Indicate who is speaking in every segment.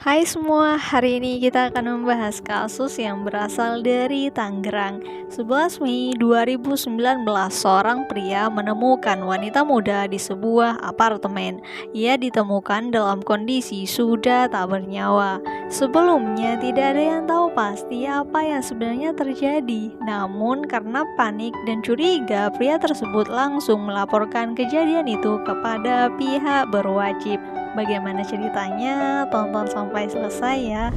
Speaker 1: Hai semua, hari ini kita akan membahas kasus yang berasal dari Tangerang. 11 Mei 2019, seorang pria menemukan wanita muda di sebuah apartemen. Ia ditemukan dalam kondisi sudah tak bernyawa. Sebelumnya tidak ada yang tahu pasti apa yang sebenarnya terjadi. Namun karena panik dan curiga, pria tersebut langsung melaporkan kejadian itu kepada pihak berwajib. Bagaimana ceritanya? Tonton sampai selesai ya.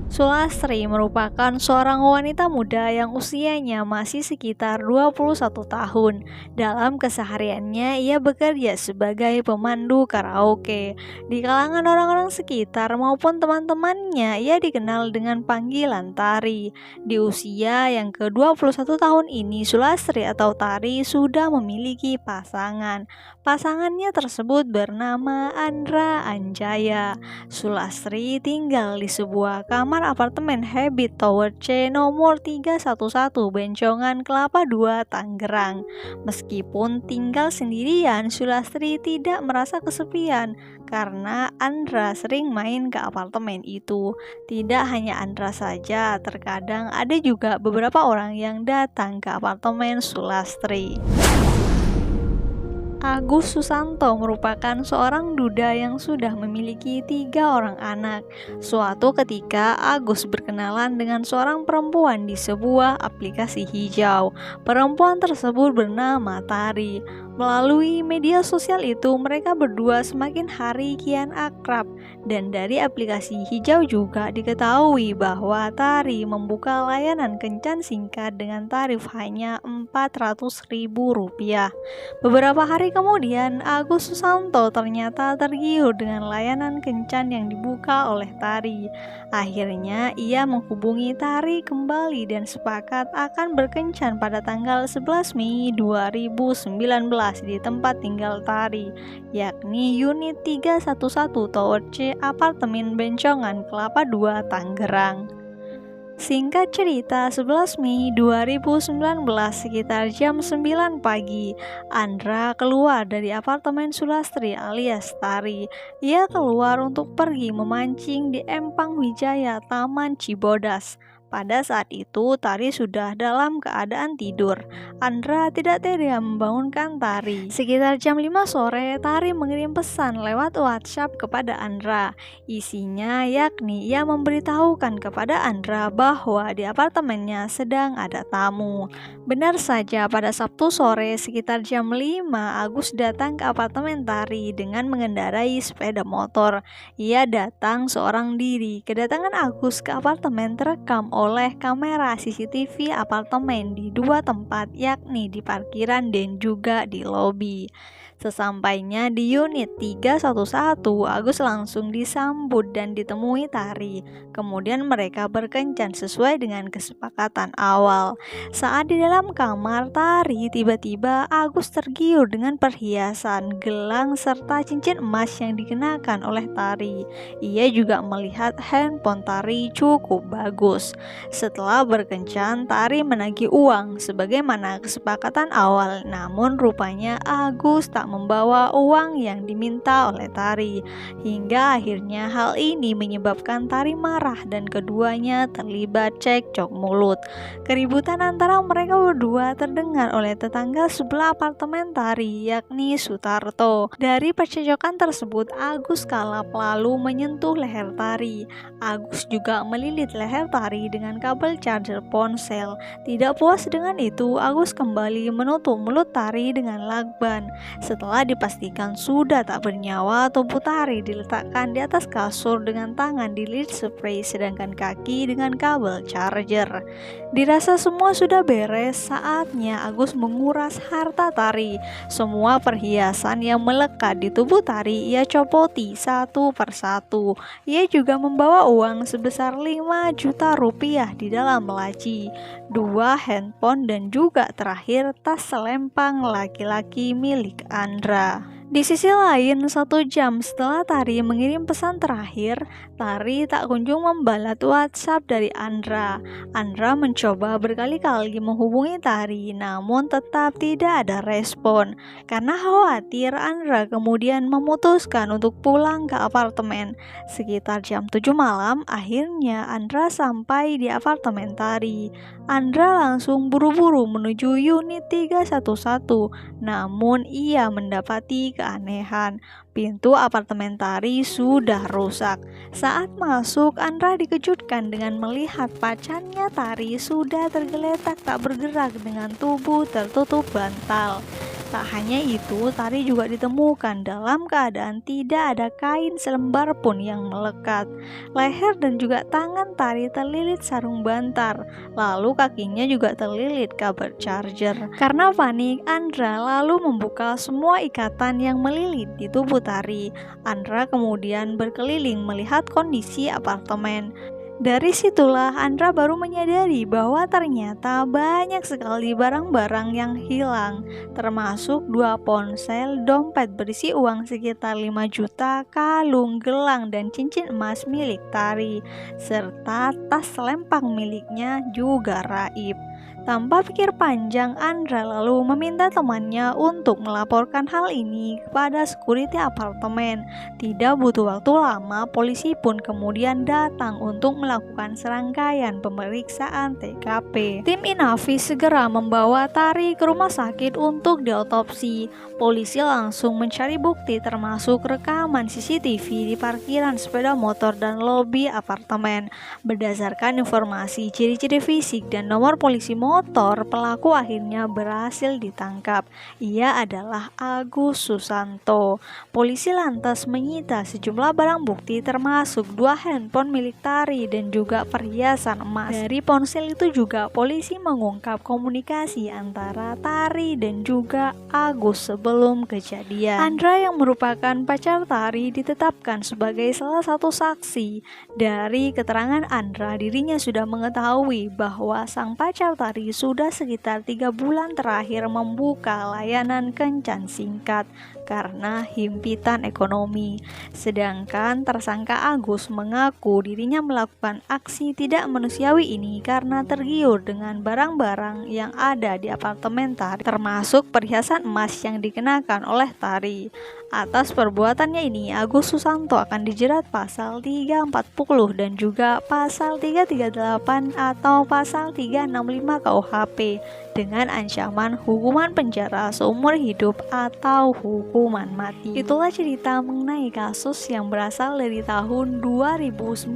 Speaker 1: Sulastri merupakan seorang wanita muda yang usianya masih sekitar 21 tahun. Dalam kesehariannya, ia bekerja sebagai pemandu karaoke. Di kalangan orang-orang sekitar maupun teman-temannya, ia dikenal dengan panggilan Tari. Di usia yang ke-21 tahun ini, Sulastri atau Tari sudah memiliki pasangan. Pasangannya tersebut bernama Andra Anjaya. Sulastri tinggal di sebuah kamar apartemen Habit Tower C nomor 311 Bencongan Kelapa II, Tangerang. Meskipun tinggal sendirian, Sulastri tidak merasa kesepian karena Andra sering main ke apartemen itu. Tidak hanya Andra saja, terkadang ada juga beberapa orang yang datang ke apartemen Sulastri. Agus Susanto merupakan seorang duda yang sudah memiliki 3 orang anak. Suatu ketika, Agus berkenalan dengan seorang perempuan di sebuah aplikasi hijau. Perempuan tersebut bernama Tari. Melalui media sosial itu, mereka berdua semakin hari kian akrab. Dan dari aplikasi hijau juga diketahui bahwa Tari membuka layanan kencan singkat dengan tarif hanya Rp400.000. Beberapa hari kemudian, Agus Susanto ternyata tergiur dengan layanan kencan yang dibuka oleh Tari. Akhirnya, ia menghubungi Tari kembali dan sepakat akan berkencan pada tanggal 11 Mei 2019 di tempat tinggal Tari, yakni unit 311 Tower C Apartemen Bencongan Kelapa II, Tangerang. Singkat cerita, 11 Mei 2019 sekitar jam 9 pagi, Andra keluar dari apartemen Sulastri alias Tari. Ia keluar untuk pergi memancing di Empang Wijaya, Taman Cibodas. Pada saat itu, Tari sudah dalam keadaan tidur. Andra tidak tega membangunkan Tari. Sekitar jam 5 sore, Tari mengirim pesan lewat WhatsApp kepada Andra. Isinya yakni ia memberitahukan kepada Andra bahwa di apartemennya sedang ada tamu. Benar saja, pada Sabtu sore sekitar jam 5, Agus datang ke apartemen Tari dengan mengendarai sepeda motor. Ia datang seorang diri. Kedatangan Agus ke apartemen terekam oleh kamera CCTV apartemen di 2 tempat, yakni di parkiran dan juga di lobi. Sesampainya di unit 311, Agus langsung disambut dan ditemui Tari. Kemudian mereka berkencan sesuai dengan kesepakatan awal. Saat di dalam kamar Tari, tiba-tiba Agus tergiur dengan perhiasan, gelang, serta cincin emas yang dikenakan oleh Tari. Ia juga melihat handphone Tari cukup bagus. Setelah berkencan, Tari menagih uang sebagaimana kesepakatan awal, namun rupanya Agus tak membawa uang yang diminta oleh Tari. Hingga akhirnya hal ini menyebabkan Tari marah dan keduanya terlibat cekcok mulut. Keributan antara mereka berdua terdengar oleh tetangga sebelah apartemen Tari, yakni Sutarto. Dari percekcokan tersebut, Agus kalap lalu menyentuh leher Tari. Agus juga melilit leher Tari dengan kabel charger ponsel. Tidak puas dengan itu, Agus kembali menutup mulut Tari dengan lakban. Setelah dipastikan sudah tak bernyawa, tubuh Tari diletakkan di atas kasur dengan tangan dililit spray sedangkan kaki dengan kabel charger. Dirasa semua sudah beres, saatnya Agus menguras harta Tari. Semua perhiasan yang melekat di tubuh Tari ia copoti satu persatu. Ia juga membawa uang sebesar 5 juta rupiah di dalam laci, 2 handphone dan juga terakhir tas selempang laki-laki milik Andra. Di sisi lain, 1 jam setelah Tari mengirim pesan terakhir, Tari tak kunjung membalas WhatsApp dari Andra. Andra mencoba berkali-kali menghubungi Tari, namun tetap tidak ada respon. Karena khawatir, Andra kemudian memutuskan untuk pulang ke apartemen. Sekitar jam 7 malam, akhirnya Andra sampai di apartemen Tari. Andra langsung buru-buru menuju unit 311, namun ia mendapati keanehan. Pintu apartemen Tari sudah rusak. Saat masuk, Andra dikejutkan dengan melihat pacarnya Tari sudah tergeletak tak bergerak dengan tubuh tertutup bantal. Tak hanya itu, Tari juga ditemukan dalam keadaan tidak ada kain selembar pun yang melekat. Leher dan juga tangan Tari terlilit sarung bantal, lalu kakinya juga terlilit kabel charger. Karena panik, Andra lalu membuka semua ikatan yang melilit di tubuh Tari. Andra kemudian berkeliling melihat kondisi apartemen. Dari situlah Andra baru menyadari bahwa ternyata banyak sekali barang-barang yang hilang, termasuk 2 ponsel, dompet berisi uang sekitar 5 juta, kalung, gelang, dan cincin emas milik Tari, serta tas selempang miliknya juga raib. Tanpa pikir panjang, Andra lalu meminta temannya untuk melaporkan hal ini kepada security apartemen. Tidak butuh waktu lama, polisi pun kemudian datang untuk melakukan serangkaian pemeriksaan TKP. Tim Inavis segera membawa Tari ke rumah sakit untuk diotopsi. Polisi langsung mencari bukti termasuk rekaman CCTV di parkiran sepeda motor dan lobi apartemen. Berdasarkan informasi ciri-ciri fisik dan nomor polisi motor, pelaku akhirnya berhasil ditangkap. Ia adalah Agus Susanto. Polisi lantas menyita sejumlah barang bukti termasuk 2 handphone milik Tari dan juga perhiasan emas. Dari ponsel itu juga polisi mengungkap komunikasi antara Tari dan juga Agus sebelum kejadian. Andra yang merupakan pacar Tari ditetapkan sebagai salah satu saksi. Dari keterangan Andra, dirinya sudah mengetahui bahwa sang pacar Tari sudah sekitar 3 bulan terakhir membuka layanan kencan singkat karena himpitan ekonomi. Sedangkan tersangka Agus mengaku dirinya melakukan aksi tidak manusiawi ini karena tergiur dengan barang-barang yang ada di apartemen Tari, termasuk perhiasan emas yang dikenakan oleh Tari. Atas perbuatannya ini, Agus Susanto akan dijerat pasal 340 dan juga pasal 338 atau pasal 365 KUHP dengan ancaman hukuman penjara seumur hidup atau hukuman mati. Itulah cerita mengenai kasus yang berasal dari tahun 2019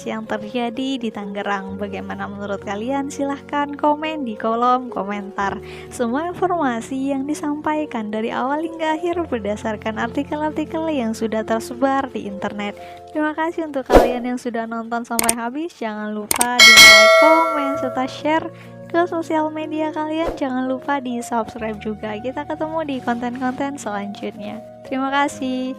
Speaker 1: yang terjadi di Tangerang. Bagaimana menurut kalian? Silahkan komen di kolom komentar. Semua informasi yang disampaikan dari awal hingga akhir berdasarkan artikel-artikel yang sudah tersebar di internet. Terima kasih untuk kalian yang sudah nonton sampai habis. Jangan lupa di like, komen, serta share ke sosial media kalian. Jangan lupa di subscribe juga. Kita ketemu di konten-konten selanjutnya. Terima kasih.